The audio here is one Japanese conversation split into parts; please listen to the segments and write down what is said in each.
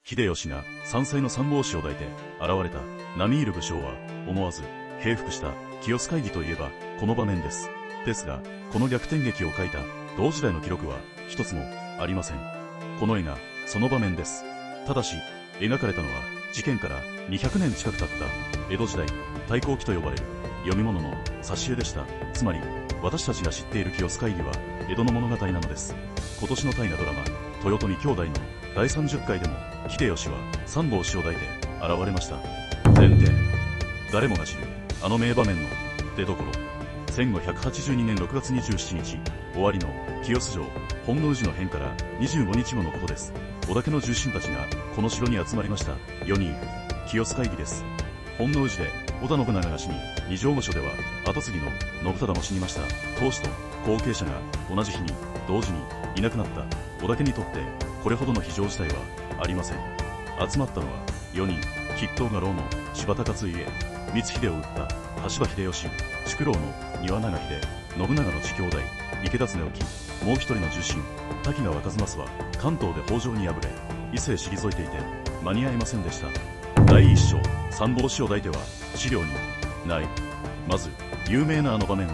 秀吉が山菜の三法師を抱いて現れた並み居る武将は思わず平服した。清須会議といえばこの場面です。ですが、この逆転劇を書いた同時代の記録は一つもありません。この絵がその場面です。ただし、描かれたのは事件から200年近く経った江戸時代、太閤記と呼ばれる読み物の挿絵でした。つまり、私たちが知っている清須会議は江戸の物語なのです。今年の大河ドラマ、豊臣兄弟の第30回でも、秀吉は三法師を抱いて現れました。前提。誰もが知る、あの名場面の出所。1582年6月27日、終わりの清洲城、本能寺の変から25日後のことです。織田家の重臣たちがこの城に集まりました。4人、清須会議です。本能寺で織田信長が死に、二条御所では跡継ぎの信忠も死にました。当主と後継者が同じ日に同時にいなくなった織田家にとってこれほどの非常事態はありません。集まったのは4人、筆頭家老の柴田勝家、光秀を討った羽柴秀吉、宿老の丹羽長秀、信長の次兄弟、池田恒興、もう一人の重臣、滝川一益は関東で北条に敗れ、伊勢へ退いていて間に合いませんでした。第一章、三法師を抱いては資料にない。まず、有名なあの場面を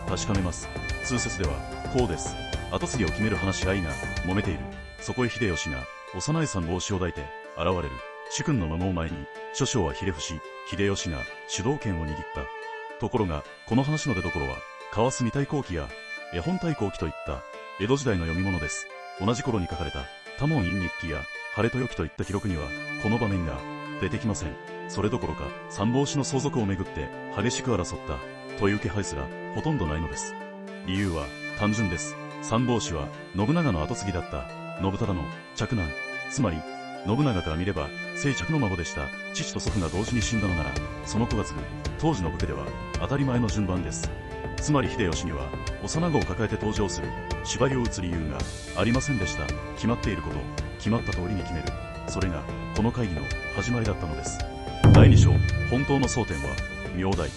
確かめます。通説ではこうです。跡継ぎを決める話し合いが揉めている。そこへ秀吉が幼い三法師を抱いて現れる。主君の孫を前に、諸将はひれ伏し、秀吉が主導権を握った。ところが、この話の出所は、川澄太閤記や絵本太閤記といった江戸時代の読み物です。同じ頃に書かれた多聞院日記や晴れ豊記といった記録には、この場面が出てきません。それどころか、三法師の相続をめぐって激しく争ったという気配すらほとんどないのです。理由は単純です。三法師は信長の跡継ぎだった信忠の嫡男、つまり信長から見れば正嫡の孫でした。父と祖父が同時に死んだのなら、その子が継ぐ当時の武家では当たり前の順番です。つまり秀吉には幼子を抱えて登場する芝居を打つ理由がありませんでした。決まっていること、決まった通りに決める。それがこの会議の始まりだったのです。第2章、本当の争点は名代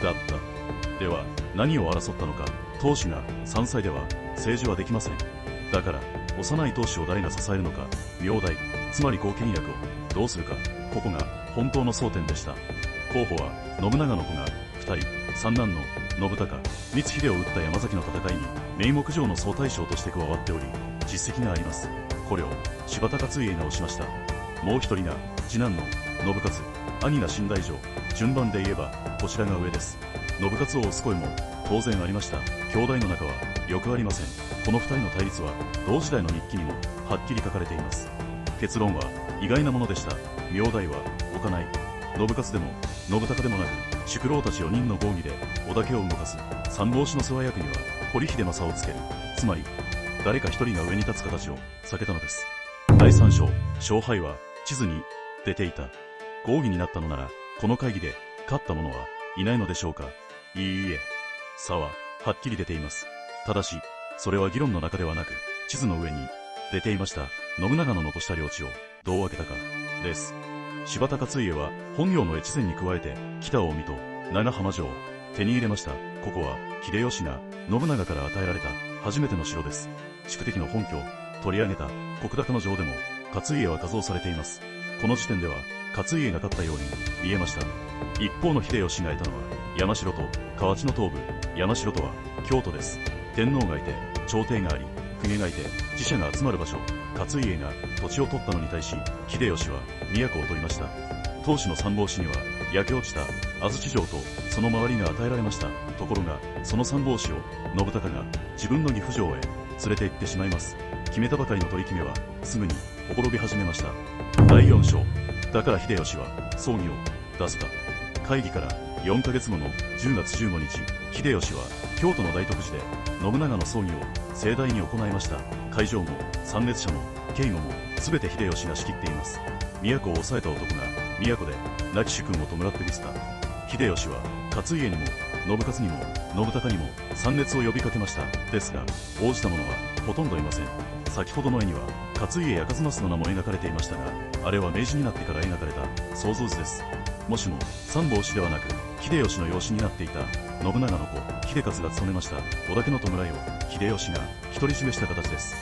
だった。では何を争ったのか。当主が山菜では政治はできません。だから幼い当主を誰が支えるのか。名代、つまり後見役をどうするか。ここが本当の争点でした。候補は信長の子が2人、三男の信孝、光秀を討った山崎の戦いに名目上の総大将として加わっており、実績があります。これを柴田勝家が推しました。もう一人が次男の信勝、兄が新大将。順番で言えばこちらが上です。信勝を推す声も当然ありました。兄弟の仲はよくありません。この二人の対立は同時代の日記にもはっきり書かれています。結論は意外なものでした。名代は置かない。信勝でも信孝でもなく、宿老たち4人の合議で織田家を動かす三法師の世話役には堀秀の差をつける。つまり誰か一人が上に立つ形を避けたのです。第3章、勝敗は地図に出ていた。合議になったのなら、この会議で勝った者はいないのでしょうか。いいえ、差ははっきり出ています。ただし、それは議論の中ではなく、地図の上に出ていました。信長の残した領地をどう分けたかです。柴田勝家は本業の越前に加えて北近江と長浜城を手に入れました。ここは秀吉が信長から与えられた初めての城です。宿敵の本拠を取り上げた石高の城でも勝家は数をされています。この時点では勝家が勝ったように見えました。一方の秀吉が得たのは山城と河内の東部。山城とは京都です。天皇がいて朝廷があり、公家がいて寺社が集まる場所。勝家が土地を取ったのに対し、秀吉は都を取りました。当主の三法師には焼け落ちた安土城とその周りが与えられました。ところがその三法師を信孝が自分の岐阜城へ連れて行ってしまいます。決めたばかりの取り決めはすぐにほころび始めました。第4章、だから秀吉は葬儀を出すか。会議から4ヶ月後の10月15日、秀吉は京都の大徳寺で信長の葬儀を盛大に行いました。会場も参列者も警護も全て秀吉が仕切っています。都を抑えた男が都で亡き主君を弔ってみせた。秀吉は勝家にも信勝にも信孝にも参列を呼びかけました。ですが応じた者はほとんどいません。先ほどの絵には勝家や一益の名も描かれていましたが、あれは明治になってから描かれた想像図です。もしも三法師ではなく秀吉の養子になっていた信長の子秀勝が務めました織田家の弔いを秀吉が独り占めした形です。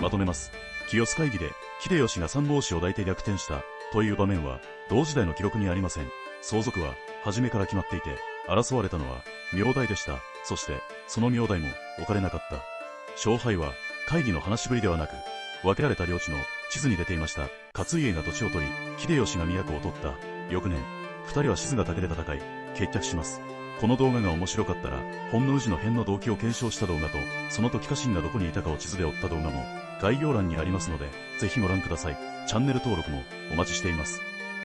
まとめます。清須会議で秀吉が三法師を抱いて逆転したという場面は同時代の記録にありません。相続は初めから決まっていて、争われたのは名代でした。そしてその名代も置かれなかった。勝敗は会議の話しぶりではなく、分けられた領地の地図に出ていました。勝家が土地を取り、秀吉が都を取った。翌年、二人は静ヶ岳で戦い、決着します。この動画が面白かったら、本能寺の変の動機を検証した動画と、その時家臣がどこにいたかを地図で追った動画も、概要欄にありますので、ぜひご覧ください。チャンネル登録もお待ちしています。